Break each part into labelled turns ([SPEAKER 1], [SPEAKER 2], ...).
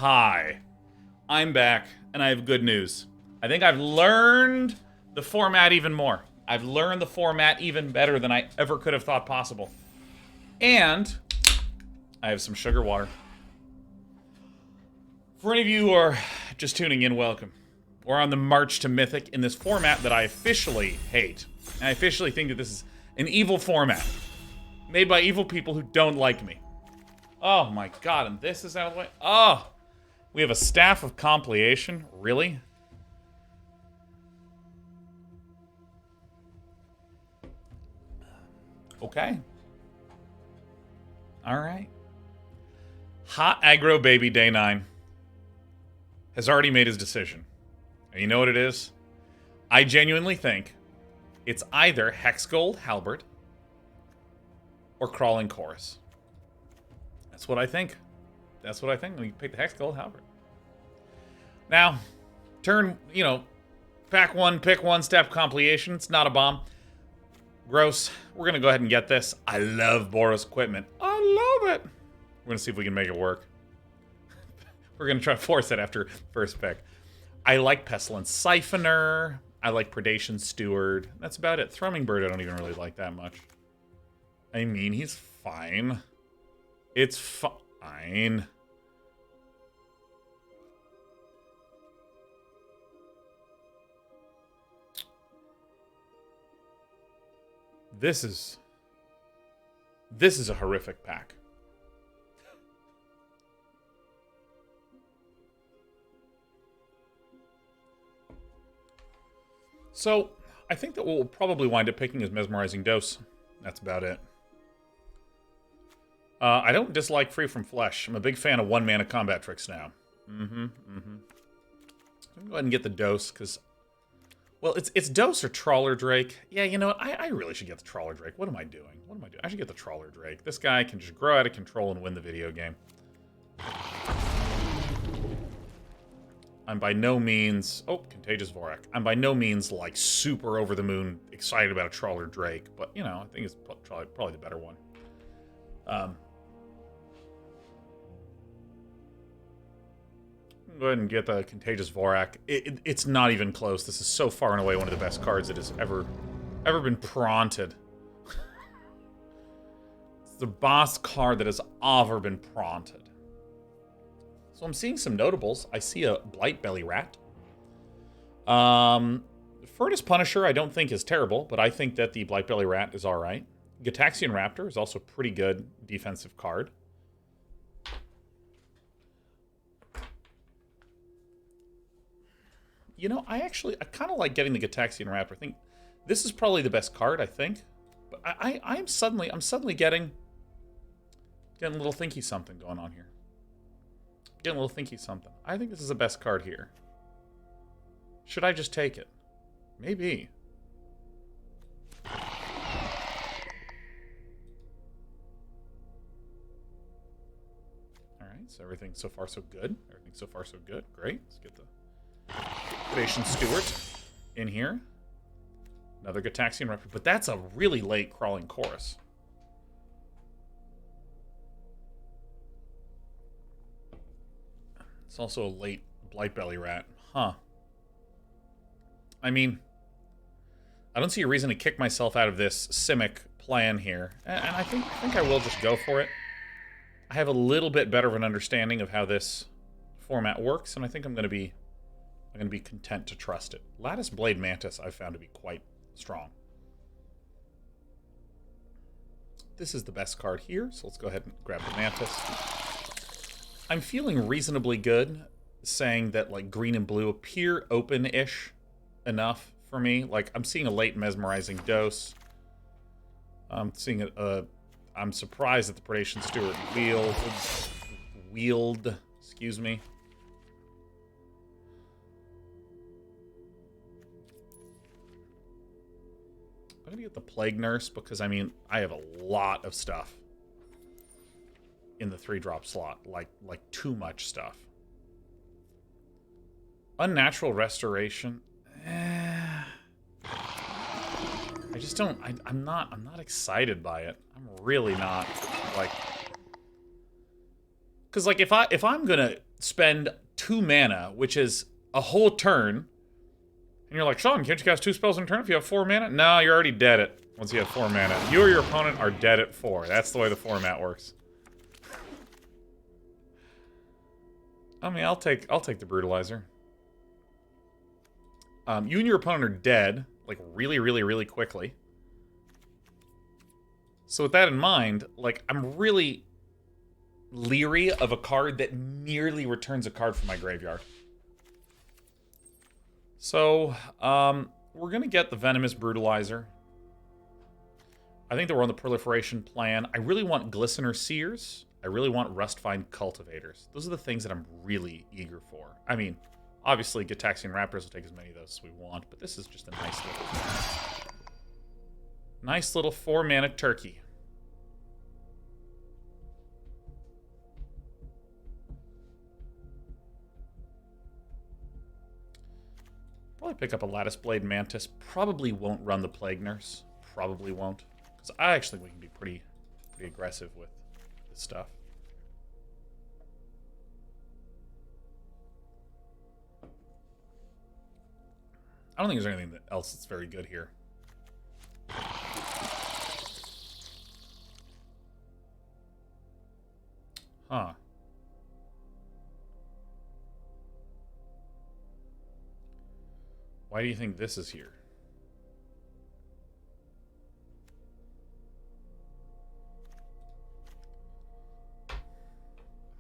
[SPEAKER 1] Hi, I'm back, and I have good news. I think I've learned the format even more. I've learned the format even better than I ever could have thought possible. And I have some sugar water. For any of you who are just tuning in, welcome. We're on the march to Mythic in this format that I officially hate. And I officially think that this is an evil format. Made by evil people who don't like me. Oh my god, and this is out of the way. Oh! We have a staff of compilation? Really? Okay. Alright. Hot Aggro Baby Day 9 has already made his decision. And you know what it is? I genuinely think it's either Hexgold Halberd or Crawling Chorus. That's what I think. That's what I think. We pick the Hexgold Halberd. Now, pack one, pick one step compilation. It's not a bomb. Gross. We're going to go ahead and get this. I love Boros equipment. I love it. We're going to see if we can make it work. We're going to try to force it after first pick. I like Pestilence Siphoner. I like Predation Steward. That's about it. Thrumming Bird I don't even really like that much. I mean, he's fine. It's fine. This is a horrific pack. So, I think that what we'll probably wind up picking is Mesmerizing Dose. That's about it. I don't dislike Free From Flesh. I'm a big fan of one-mana combat tricks now. I'm going to go ahead and get the Dose, because... Well, it's Dose or Trawler Drake. Yeah, you know what? I really should get the Trawler Drake. What am I doing? What am I doing? I should get the Trawler Drake. This guy can just grow out of control and win the video game. I'm by no means... Oh, Contagious Vorak. I'm by no means, like, super over-the-moon excited about a Trawler Drake. But, you know, I think it's probably the better one. Go ahead and get the Contagious Vorak. It's not even close. This is so far and away one of the best cards that has ever been pronted. It's the boss card that has ever been pronted. So I'm seeing some notables. I see a Blightbelly Rat. Furnace Punisher I don't think is terrible, but I think that the Blightbelly Rat is alright. Gitaxian Raptor is also a pretty good defensive card. You know, I kind of like getting the Gitaxian Raptor. I think this is probably the best card, I think. But I'm suddenly getting a little thinky something going on here. Getting a little thinky something. I think this is the best card here. Should I just take it? Maybe. Alright, so everything so far so good. Everything so far so good. Great. Let's get the Predation Steward in here. Another Gitaxian Raptor. But that's a really late Crawling Chorus. It's also a late Blightbelly Rat. Huh. I mean, I don't see a reason to kick myself out of this Simic plan here. And I think I will just go for it. I have a little bit better of an understanding of how this format works, and I think I'm going to be content to trust it. Lattice Blade Mantis I've found to be quite strong. This is the best card here, so let's go ahead and grab the Mantis. I'm feeling reasonably good saying that, like, green and blue appear open-ish enough for me. Like, I'm seeing a late Mesmerizing Dose. I'm seeing I'm surprised that the Predation Steward wield, excuse me. I'm gonna get the Plague Nurse because, I mean, I have a lot of stuff in the 3-drop slot. Like too much stuff. Unnatural Restoration. I just don't... I'm not excited by it. I'm really not. Like... Because, like, if I'm gonna spend 2 mana, which is a whole turn, and you're like, Sean, can't you cast 2 spells in a turn if you have 4 mana? No, you're already dead at once you have 4 mana. You or your opponent are dead at 4. That's the way the format works. I mean, I'll take the Brutalizer. You and your opponent are dead, like, really, really, really quickly. So with that in mind, like, I'm really leery of a card that merely returns a card from my graveyard. So, we're going to get the Venomous Brutalizer. I think that we're on the Proliferation plan. I really want Glistener Seers. I really want Rustvine Cultivators. Those are the things that I'm really eager for. I mean, obviously, Gitaxian Raptors will take as many of those as we want, but this is just a nice little 4-mana turkey. Probably pick up a Lattice Blade Mantis. Probably won't run the Plague Nurse. Probably won't. Because I actually think we can be pretty aggressive with this stuff. I don't think there's anything else that's very good here. Huh. Why do you think this is here?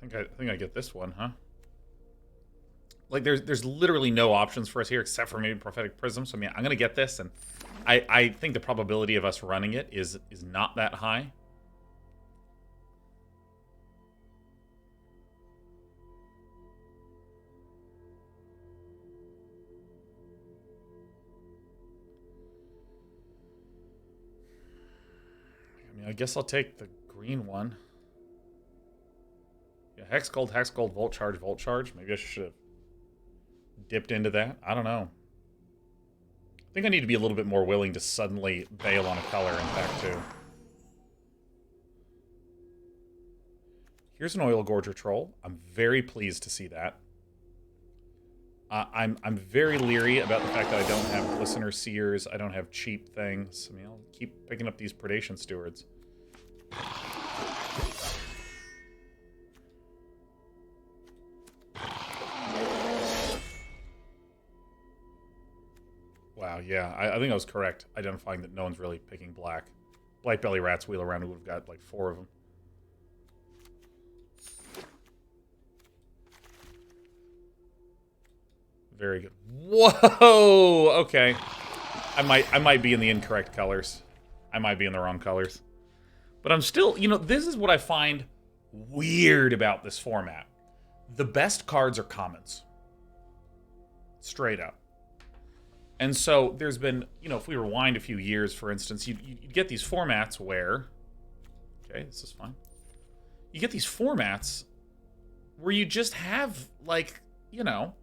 [SPEAKER 1] I think I get this one, huh? Like, there's literally no options for us here except for maybe Prophetic Prism. So I mean, I'm gonna get this, and I think the probability of us running it is not that high. I mean, I guess I'll take the green one. Yeah, Hex Gold, Volt Charge. Maybe I should have dipped into that. I don't know. I think I need to be a little bit more willing to suddenly bail on a color in fact, too. Here's an Oil Gorger Troll. I'm very pleased to see that. I'm very leery about the fact that I don't have Glistener Seers. I don't have cheap things. I mean, I'll keep picking up these Predation Stewards. Wow, yeah, I think I was correct, identifying that no one's really picking black. Blightbelly Rats wheel around, we would have got like 4 of them. Very good. Whoa! Okay. I might be in the incorrect colors. I might be in the wrong colors. But I'm still, you know, this is what I find weird about this format. The best cards are commons. Straight up. And so there's been, you know, if we rewind a few years, for instance, you'd get these formats where... Okay, this is fine. You get these formats where you just have, like, you know...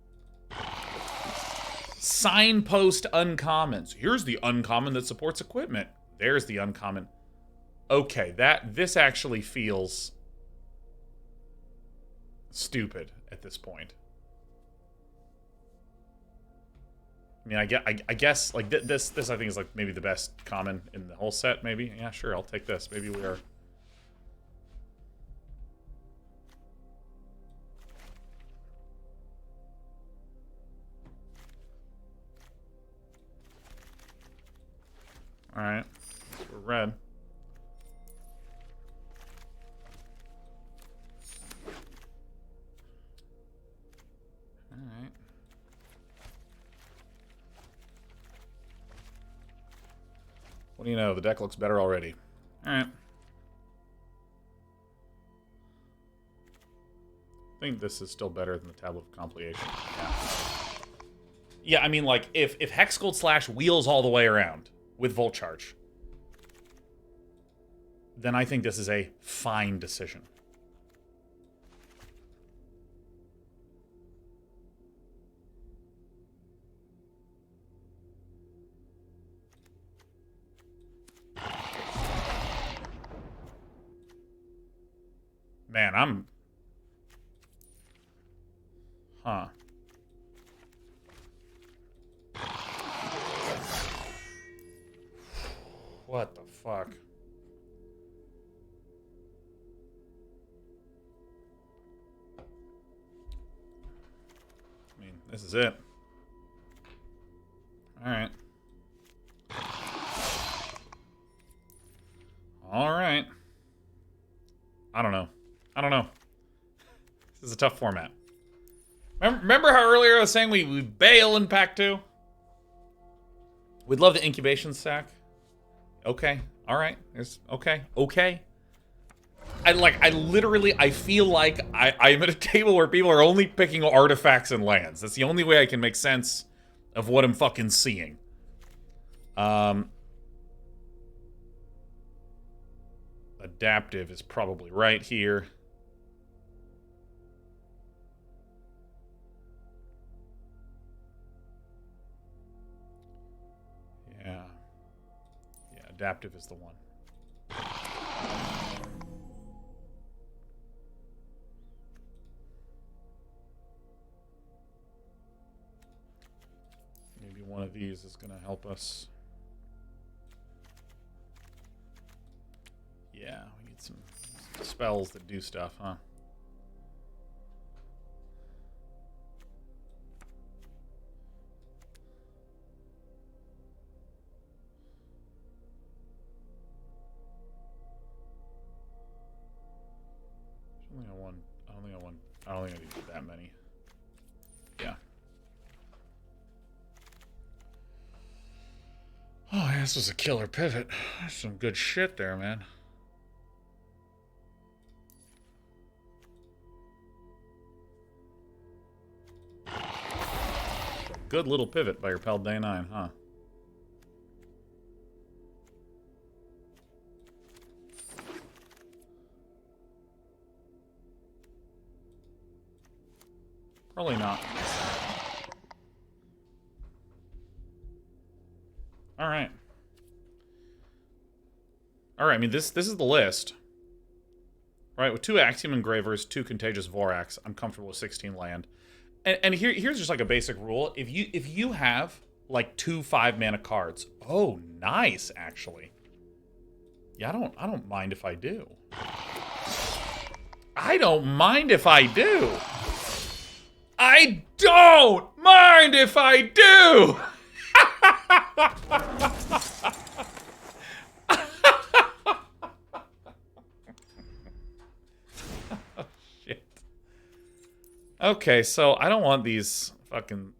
[SPEAKER 1] signpost uncommons. Here's the uncommon that supports equipment. There's the uncommon. Okay, this actually feels stupid at this point. I mean, I guess like this I think is like maybe the best common in the whole set. Maybe, yeah, sure, I'll take this. Maybe we are. All right, we're red. All right. What do you know? The deck looks better already. All right. I think this is still better than the Tablet of Compilation. Yeah. Yeah, I mean, like, if Hexgold Slash wheels all the way around with Volt Charge, then I think this is a fine decision. Man, Huh. What the fuck? I mean, this is it. Alright. Alright. I don't know. I don't know. This is a tough format. Remember how earlier I was saying we bail in Pack 2? We'd love the incubation sack. Okay. Alright. Okay. Okay. I literally, I feel like I'm at a table where people are only picking artifacts and lands. That's the only way I can make sense of what I'm fucking seeing. Adaptive is probably right here. Yeah. Yeah, adaptive is the one. Maybe one of these is going to help us. Yeah, we need some spells that do stuff, huh? I don't think I need that many. Yeah. Oh, yeah, this was a killer pivot. That's some good shit there, man. Good little pivot by your pal Day 9, huh? Probably not. Alright. Alright, I mean, this is the list. Right, with 2 Axiom Engravers, 2 Contagious Vorax, I'm comfortable with 16 land. And here's just like a basic rule. If you have like 2 5-mana cards, oh nice, actually. Yeah, I don't mind if I do. I don't mind if I do. I don't mind if I do. Oh, shit. Okay, so I don't want these fucking...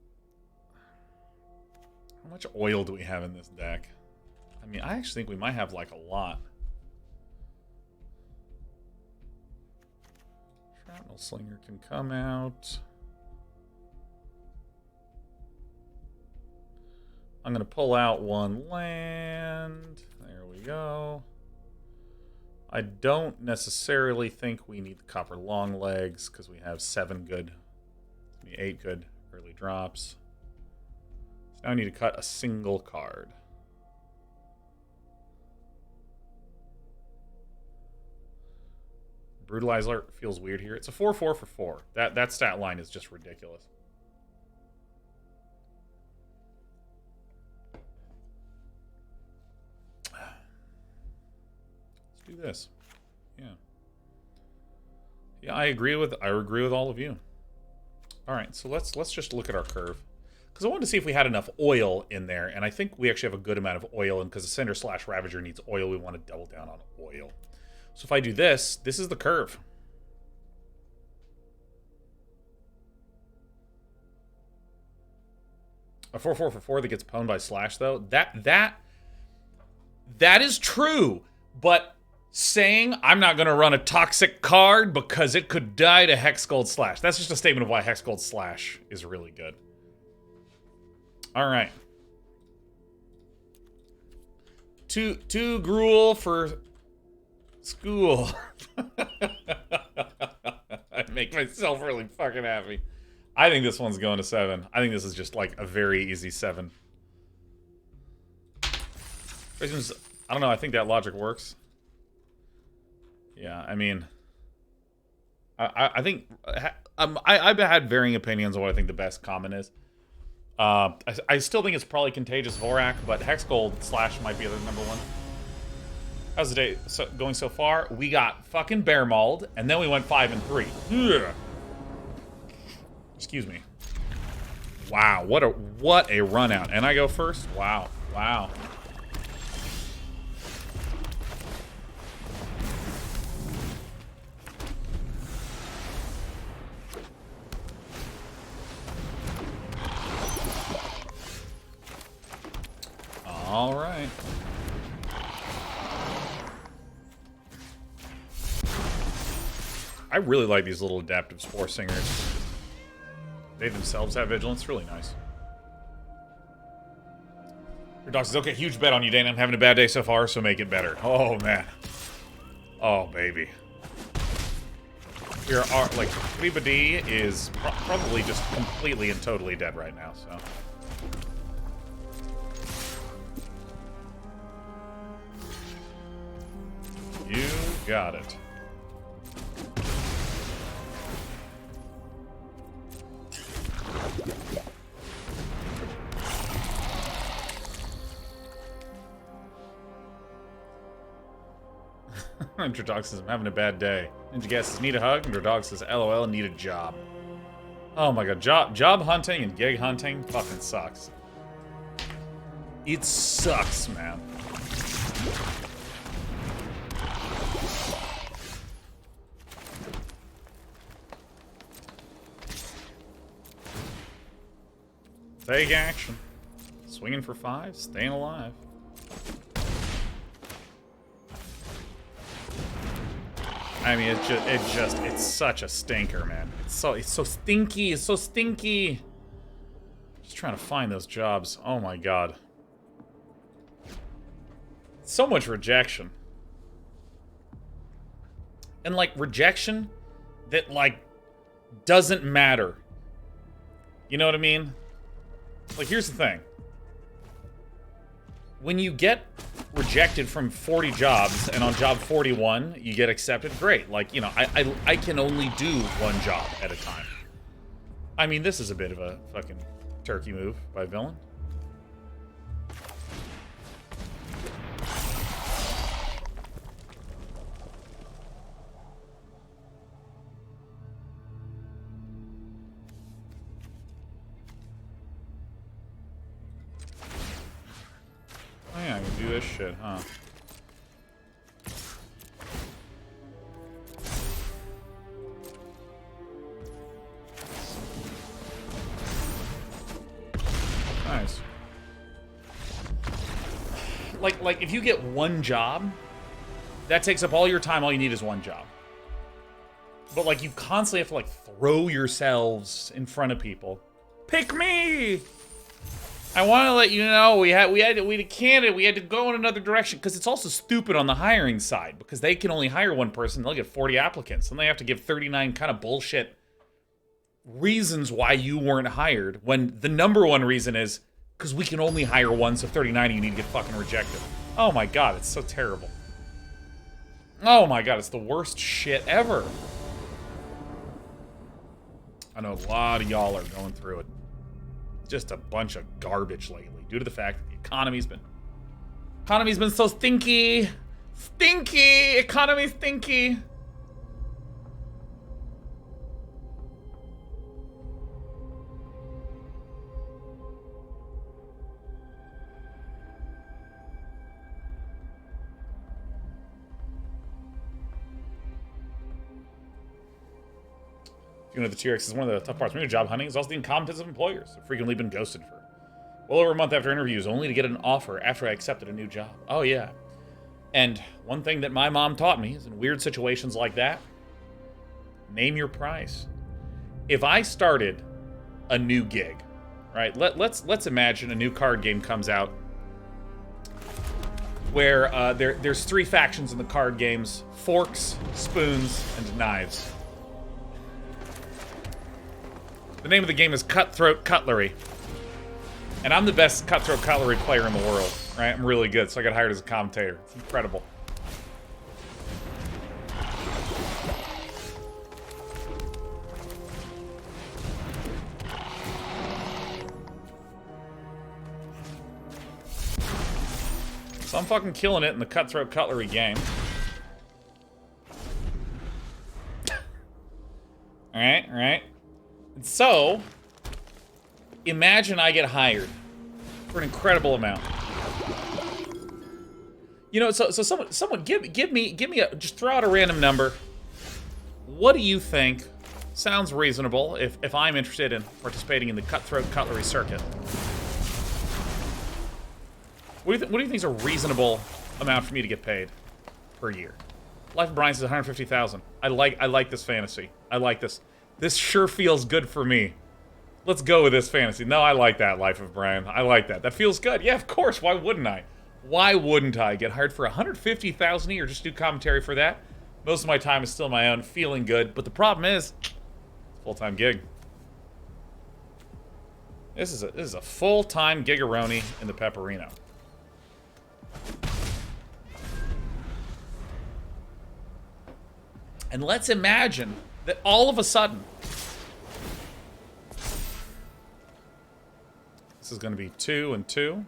[SPEAKER 1] How much oil do we have in this deck? I mean, I actually think we might have like a lot. Shrapnel Slinger can come out. I'm going to pull out 1 land. There we go. I don't necessarily think we need the Copper Longlegs because we have 7 good, 8 good early drops. So now I need to cut a single card. Brutalizer feels weird here. It's a 4/4 for 4. That stat line is just ridiculous. Do this. Yeah, I agree with all of you. All right, so let's just look at our curve, because I wanted to see if we had enough oil in there, and I think we actually have a good amount of oil, and because the Cinder / Ravager needs oil, we want to double down on oil. So if I do this is the curve. A 4/4 for 4 that gets pwned by Slash, though, that is true, but saying I'm not going to run a toxic card because it could die to Hexgold Slash. That's just a statement of why Hexgold Slash is really good. All right. Two Gruul for school. I make myself really fucking happy. I think this one's going to 7. I think this is just like a very easy 7. I don't know. I think that logic works. Yeah, I mean, I think I've had varying opinions on what I think the best common is. I still think it's probably Contagious Vorak, but Hex Gold Slash might be the number one. How's the day going so far? We got fucking Bear Mauled, and then we went 5 and 3. Ugh. Excuse me. Wow, what a run out. And I go first? Wow, wow. All right. I really like these little adaptive Spore Singers. They themselves have vigilance. Really nice. Your dog says, okay, huge bet on you, Dana. I'm having a bad day so far, so make it better. Oh, man. Oh, baby. Here are, like, Reba D is probably just completely and totally dead right now, so. You got it. Interdog says, I'm having a bad day. Ninja Gas says, need a hug. Interdog says, LOL, need a job. Oh my god, job hunting and gig hunting fucking sucks. It sucks, man. Take action. Swinging for 5, staying alive. I mean, it's such a stinker, man. It's so stinky. It's so stinky. Just trying to find those jobs. Oh my god. So much rejection. And like rejection that like doesn't matter. You know what I mean? Like, here's the thing. When you get rejected from 40 jobs, and on job 41, you get accepted, great. Like, you know, I can only do one job at a time. I mean, this is a bit of a fucking turkey move by Villain. Oh yeah, I can do this shit, huh? Nice. Like if you get one job, that takes up all your time. All you need is one job. But like you constantly have to like throw yourselves in front of people. Pick me! I want to let you know we had a candidate. We had to go in another direction because it's also stupid on the hiring side because they can only hire one person. They'll get 40 applicants, and they have to give 39 kind of bullshit reasons why you weren't hired. When the number one reason is because we can only hire one, so 39 you need to get fucking rejected. Oh my god, it's so terrible. Oh my god, it's the worst shit ever. I know a lot of y'all are going through it. Just a bunch of garbage lately, due to the fact that the economy's been so stinky. Stinky! Economy's stinky. You know, the T-Rex is one of the tough parts. When you're job hunting, is also the incompetence of employers. I've frequently been ghosted for well over a month after interviews, only to get an offer after I accepted a new job. Oh, yeah. And one thing that my mom taught me is in weird situations like that, name your price. If I started a new gig, right? Let's imagine a new card game comes out where there's 3 factions in the card games: forks, spoons, and knives. The name of the game is Cutthroat Cutlery. And I'm the best Cutthroat Cutlery player in the world, right? I'm really good, so I got hired as a commentator. It's incredible. So I'm fucking killing it in the cutthroat cutlery game. Alright, alright. And so, imagine I get hired for an incredible amount. You know, so someone give me just throw out a random number. What do you think sounds reasonable if I'm interested in participating in the cutthroat cutlery circuit? What do you think is a reasonable amount for me to get paid per year? Life of Brian says 150,000. I like this fantasy. I like this. This sure feels good for me. Let's go with this fantasy. No, I like that, Life of Brian. I like that. That feels good. Yeah, of course. Why wouldn't I? Why wouldn't I get hired for 150,000 a year just do commentary for that? Most of my time is still my own, feeling good. But the problem is, it's a full-time gig. This is a full-time gigaroni in the Pepperino. And let's imagine that all of a sudden, this is going to be 2 and 2.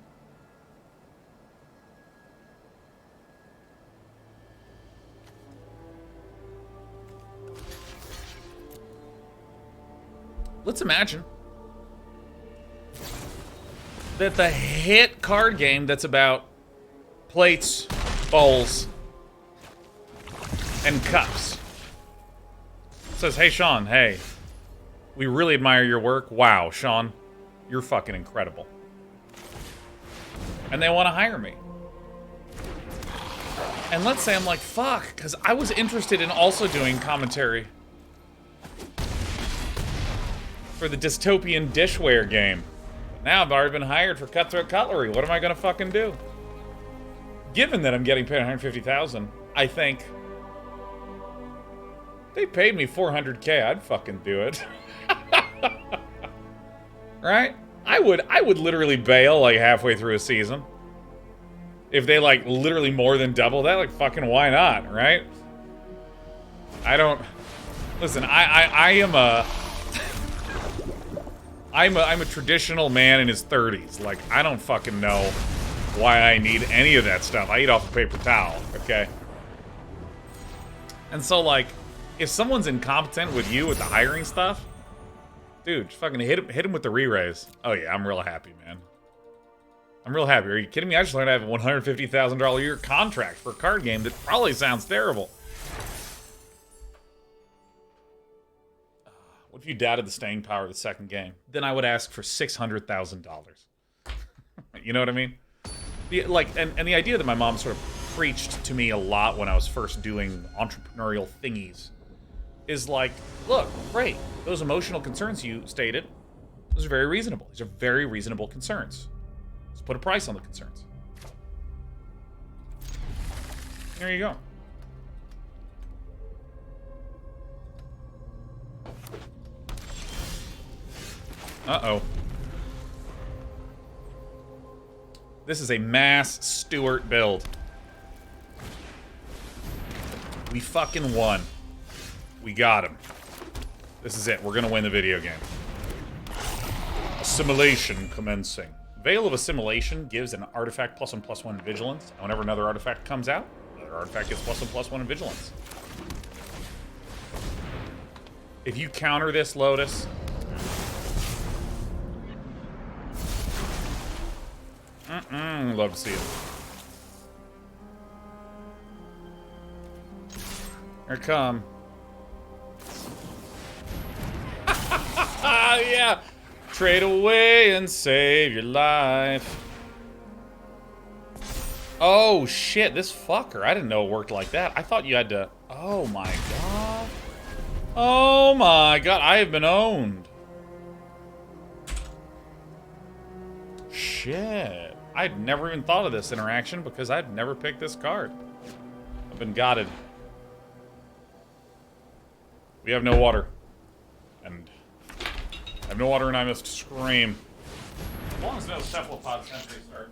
[SPEAKER 1] Let's imagine that the hit card game that's about plates, bowls, and cups says, hey, Sean, hey, we really admire your work. Wow, Sean, you're fucking incredible. And they want to hire me. And let's say I'm like, fuck, because I was interested in also doing commentary for the dystopian dishware game. Now I've already been hired for cutthroat cutlery. What am I going to fucking do? Given that I'm getting paid $150,000, I think they paid me $400K. I'd fucking do it. Right? I would literally bail like halfway through a season. If they like literally more than double that, like fucking why not, right? I don't listen, I am a I'm a traditional man in his 30s. Like, I don't fucking know why I need any of that stuff. I eat off a paper towel, okay? And so, like, if someone's incompetent with you with the hiring stuff, dude, just fucking hit him with the re-raise. Oh yeah, I'm real happy, man. I'm real happy. Are you kidding me? I just learned I have a $150,000 a year contract for a card game that probably sounds terrible. What if you doubted the staying power of the second game? Then I would ask for $600,000. You know what I mean? The idea that my mom sort of preached to me a lot when I was first doing entrepreneurial thingies is like, look, great. Those emotional concerns you stated, those are very reasonable. These are very reasonable concerns. Let's put a price on the concerns. There you go. Uh-oh. This is a mass Stewart build. We fucking won. We got him. This is it. We're gonna win the video game. Assimilation commencing. Veil of Assimilation gives an artifact +1/+1 vigilance. And whenever another artifact comes out, another artifact gets +1/+1 in vigilance. If you counter this, Lotus, love to see it. Here it come. Yeah. Trade away and save your life. Oh shit, this fucker. I didn't know it worked like that. I thought you had to. Oh my god. Oh my god, I have been owned. Shit. I'd never even thought of this interaction because I'd never picked this card. I've been gotted. We have no water. And I have no water and I must scream. As long as no cephalopod sentries start.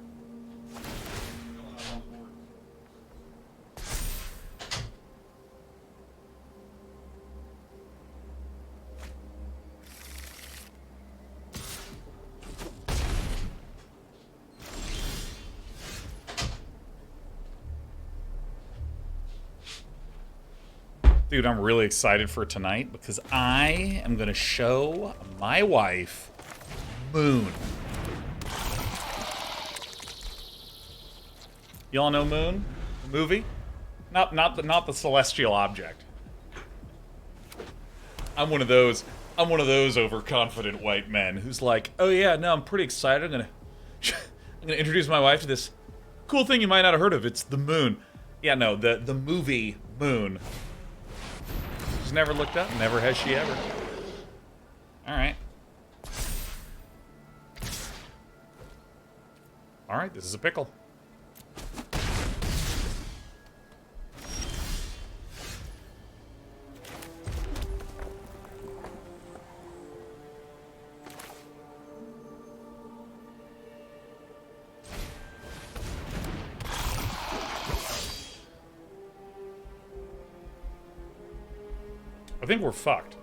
[SPEAKER 1] Dude, I'm really excited for tonight because I am going to show my wife Moon. Y'all know Moon? The movie? Not the celestial object. I'm one of those overconfident white men who's like, "Oh yeah, no, I'm pretty excited. I'm gonna introduce my wife to this cool thing you might not have heard of. It's the moon." Yeah, no, the movie Moon. She's never looked up. Never has she ever. All right. All right, this is a pickle. I think we're fucked.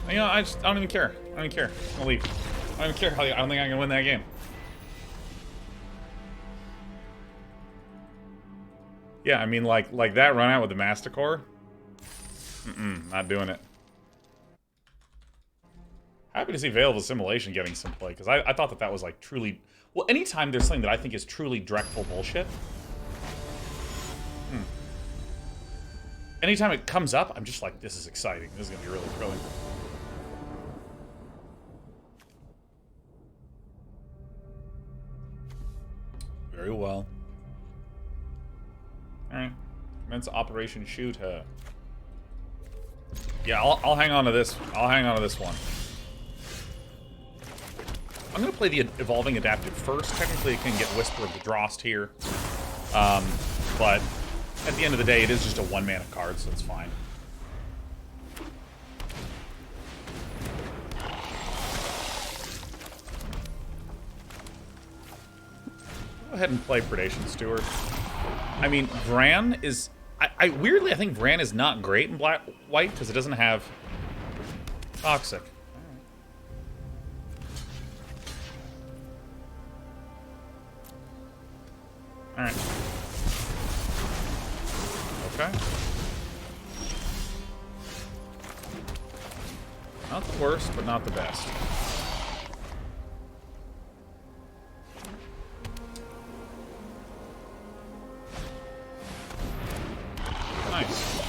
[SPEAKER 1] You know, I don't even care. I don't even care. I'm gonna leave. I don't even care. I don't think I can win that game. Yeah, I mean, like that run out with the Masticore. Not doing it. Happy to see Veil of Assimilation getting some play, because I thought that was like truly... Well, anytime there's something that I think is truly dreadful bullshit, anytime it comes up, I'm just like, this is exciting. This is going to be really thrilling. Very well. Alright. Commence Operation Shoot Her. Yeah, I'll hang on to this. I'll hang on to this one. I'm going to play the Evolving Adaptive first. Technically, it can get Whisper of the Drost here. But at the end of the day, it is just a 1-mana card, so it's fine. Go ahead and play Predation Steward. I mean, Vran is... weirdly, I think Vran is not great in white, because it doesn't have Toxic. Alright. Okay. Not the worst, but not the best. Nice.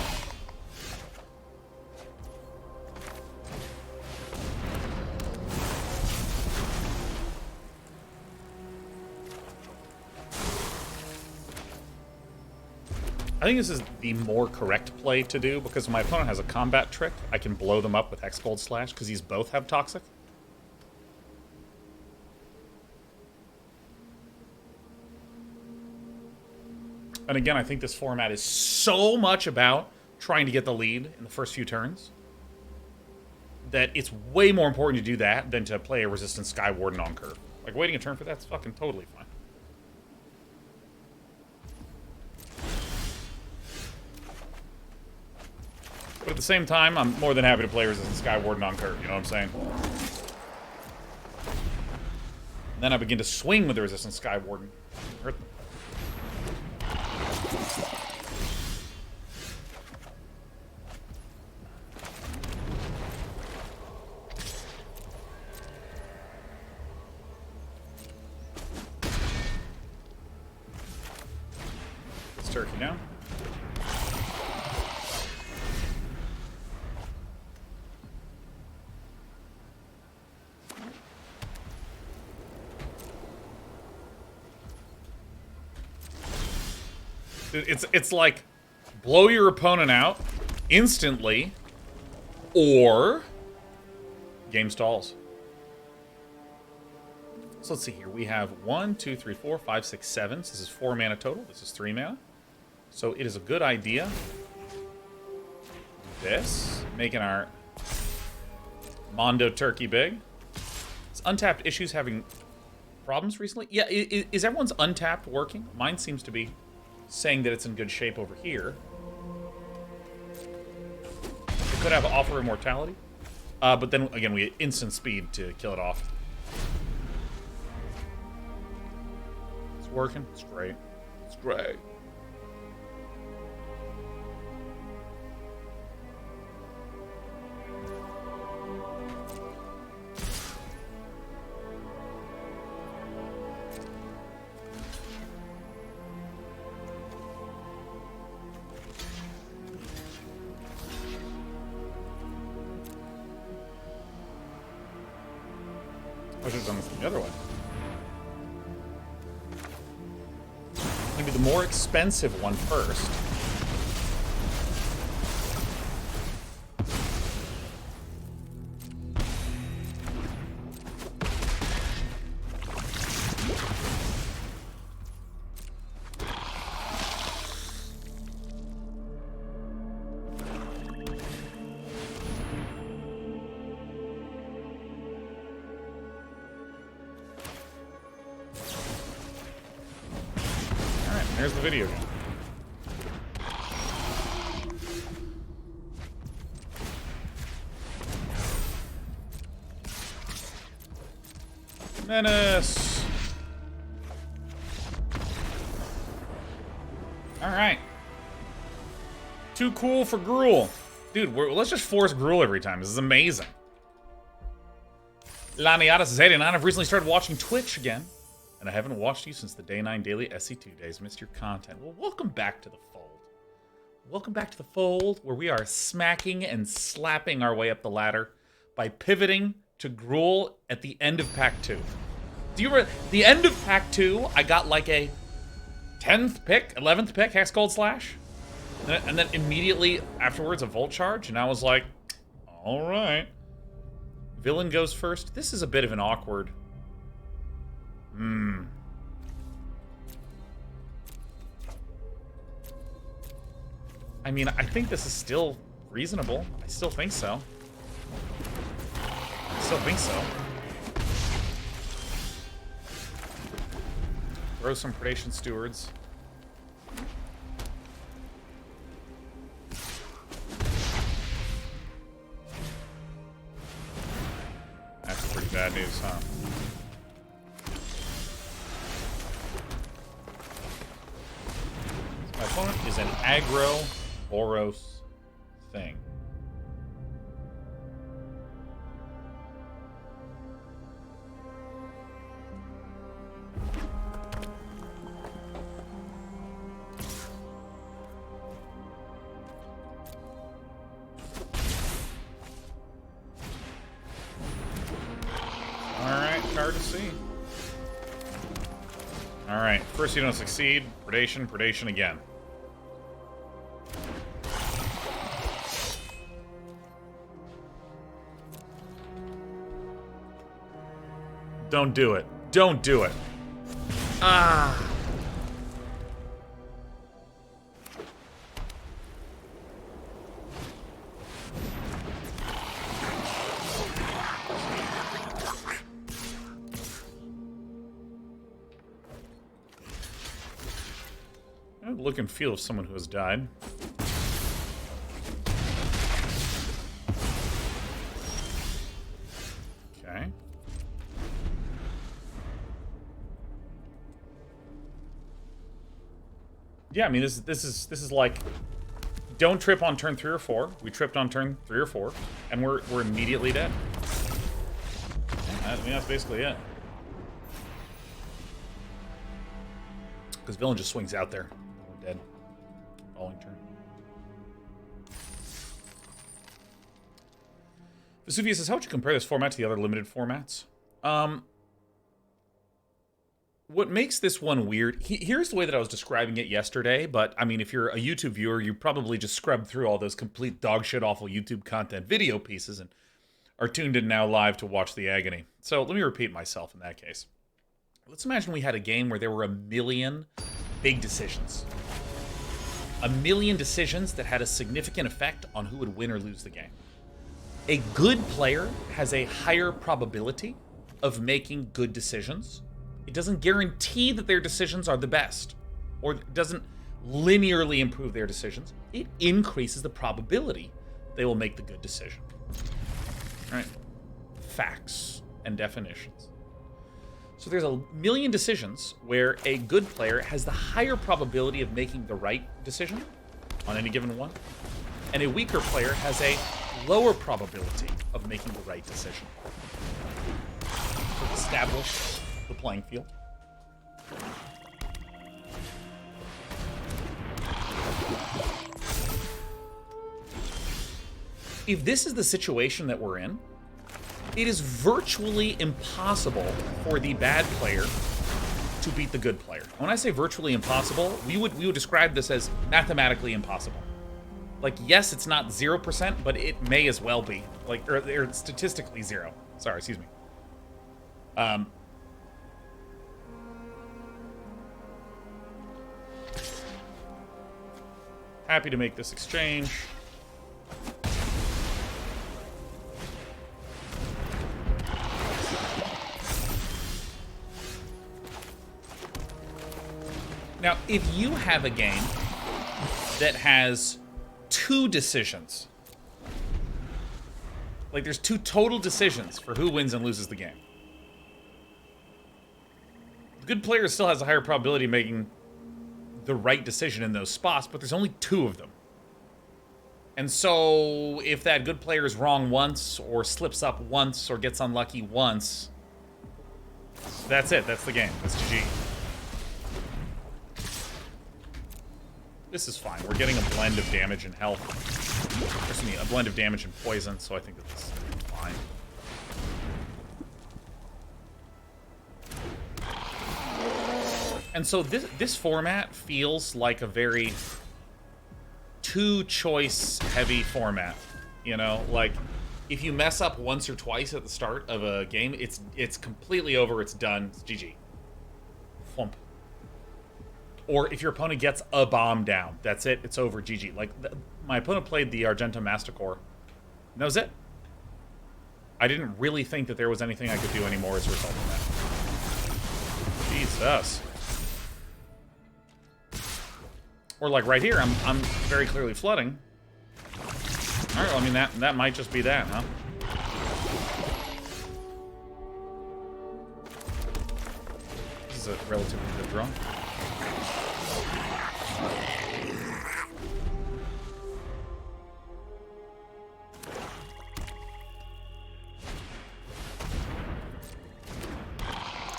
[SPEAKER 1] I think this is the more correct play to do, because my opponent has a combat trick. I can blow them up with Hexbolt Slash, because these both have Toxic. And again, I think this format is so much about trying to get the lead in the first few turns that it's way more important to do that than to play a Resistant Sky Warden on curve. Like, waiting a turn for that's fucking totally fine. But at the same time, I'm more than happy to play Resistant Sky Warden on curve, you know what I'm saying? And then I begin to swing with the Resistant Sky Warden. Hurt them. It's turkey now. It's like blow your opponent out instantly, or game stalls. So let's see here. We have 1, 2, 3, 4, 5, 6, 7. So this is 4 mana total. This is 3 mana. So it is a good idea. This, making our Mondo Turkey big. Is Untapped Issues having problems recently? Yeah, is everyone's Untapped working? Mine seems to be saying that it's in good shape over here. It could have Offer Immortality. But then, again, we had instant speed to kill it off. It's working. It's great. It's great. I should have done this the other way. Maybe the more expensive one first. Here's the video game. Menace. All right. Too cool for Gruul. Dude, let's just force Gruul every time. This is amazing. Laniata says, 89, I've recently started watching Twitch again. And I haven't watched you since the Day 9 Daily SC2 days. Missed your content. Well, welcome back to the fold. Welcome back to the fold, where we are smacking and slapping our way up the ladder by pivoting to Gruul at the end of Pack 2. Do you remember, the end of Pack 2, I got like a 10th pick, 11th pick, Hex Gold Slash. And then immediately afterwards, a Volt Charge. And I was like, all right. Villain goes first. This is a bit of an awkward... I mean, I think this is still reasonable. I still think so. I still think so. Throw some Predation Stewards. That's pretty bad news, huh? My opponent is an aggro Boros thing. Alright, hard to see. Alright, first you don't succeed. Predation, Predation again. Don't do it. Don't do it. Ah. Look and feel of someone who has died. Okay. Yeah, I mean this is like, don't trip on turn 3 or 4. We tripped on turn 3 or 4, and we're immediately dead. I mean that's basically it. Because villain just swings out there. We're dead. Following turn. Vesuvius says, how would you compare this format to the other limited formats? What makes this one weird, here's the way that I was describing it yesterday, but, I mean, if you're a YouTube viewer, you probably just scrubbed through all those complete dogshit awful YouTube content video pieces and are tuned in now live to watch the agony. So let me repeat myself in that case. Let's imagine we had a game where there were 1 million big decisions. 1 million decisions that had a significant effect on who would win or lose the game. A good player has a higher probability of making good decisions. It doesn't guarantee that their decisions are the best, or it doesn't linearly improve their decisions. It increases the probability they will make the good decision. All right? Facts and definitions. So there's a million decisions where a good player has the higher probability of making the right decision on any given one, and a weaker player has a lower probability of making the right decision. So establish the playing field. If this is the situation that we're in, it is virtually impossible for the bad player to beat the good player. When I say virtually impossible, we would describe this as mathematically impossible. Like, yes, it's not 0%, but it may as well be. Like, or statistically 0. Sorry, excuse me. Happy to make this exchange. Now, if you have a game that has 2 decisions, like there's 2 total decisions for who wins and loses the game, the good player still has a higher probability of making the right decision in those spots, but there's only 2 of them. And so if that good player is wrong once, or slips up once, or gets unlucky once, that's it. That's the game. That's GG. This is fine. We're getting a blend of damage and health. Excuse me, a blend of damage and poison, so I think that's fine. And so this format feels like a very 2-choice heavy format. You know, like if you mess up once or twice at the start of a game, it's completely over. It's done. It's GG. Flump. Or if your opponent gets a bomb down, that's it. It's over. GG. Like, my opponent played the Argenta Masticore, and that was it. I didn't really think that there was anything I could do anymore as a result of that. Jesus. Or like right here, I'm very clearly flooding. All right, well, I mean, that might just be that, huh? This is a relatively good draw.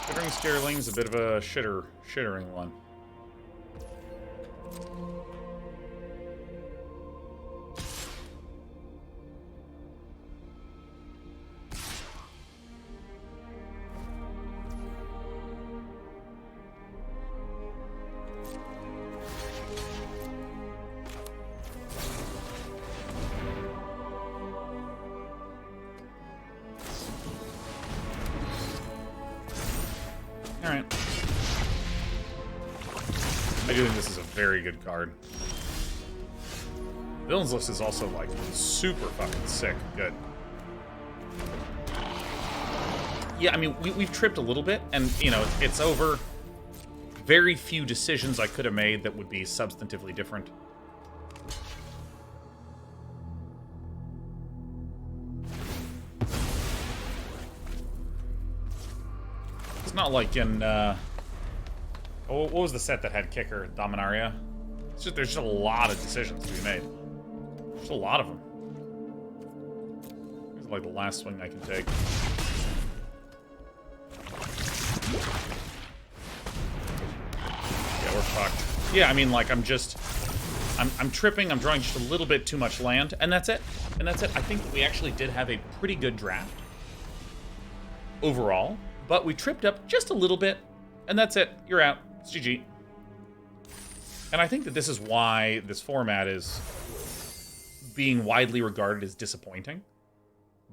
[SPEAKER 1] Skittering Skitterling's a bit of a shittering one. Alright. I do think this is a very good card. Villain's List is also, like, super fucking sick. Good. Yeah, I mean, we've tripped a little bit, and, you know, it's over very few decisions I could have made that would be substantively different. It's not like in, what was the set that had Kicker? Dominaria? There's just a lot of decisions to be made. Just a lot of them. This is like the last swing I can take. Yeah, we're fucked. Yeah, I mean, like, I'm tripping, I'm drawing just a little bit too much land, and that's it. And that's it. I think that we actually did have a pretty good draft overall. But we tripped up just a little bit, and that's it. You're out. It's GG. And I think that this is why this format is being widely regarded as disappointing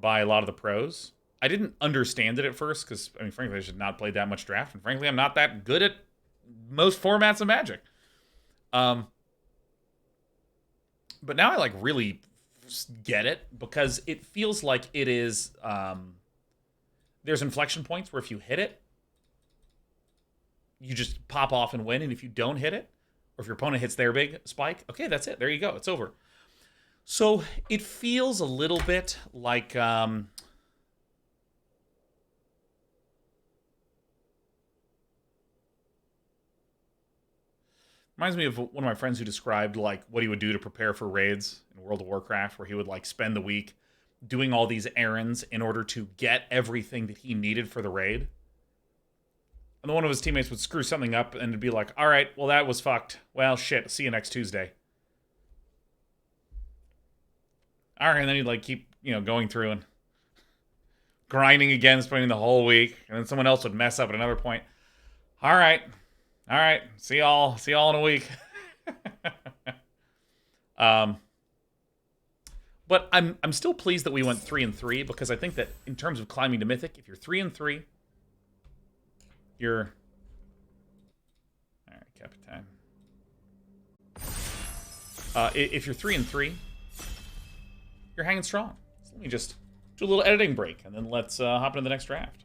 [SPEAKER 1] by a lot of the pros. I didn't understand it at first, because, I mean, frankly, I should not play that much draft, and frankly, I'm not that good at most formats of Magic. But now I, like, really get it, because it feels like it is... there's inflection points where if you hit it, you just pop off and win. And if you don't hit it, or if your opponent hits their big spike, okay, that's it. There you go. It's over. So it feels a little bit like Reminds me of one of my friends who described like what he would do to prepare for raids in World of Warcraft, where he would like spend the week doing all these errands in order to get everything that he needed for the raid. And then one of his teammates would screw something up and it'd be like, all right, well, that was fucked. Well, shit, see you next Tuesday. All right, and then he'd like keep, going through and grinding again, spending the whole week. And then someone else would mess up at another point. All right, see y'all in a week. But I'm still pleased that we went 3-3 because I think that in terms of climbing to Mythic, if you're 3-3, you're all right. Capitan. If you're 3-3, you're hanging strong. So let me just do a little editing break and then let's hop into the next draft.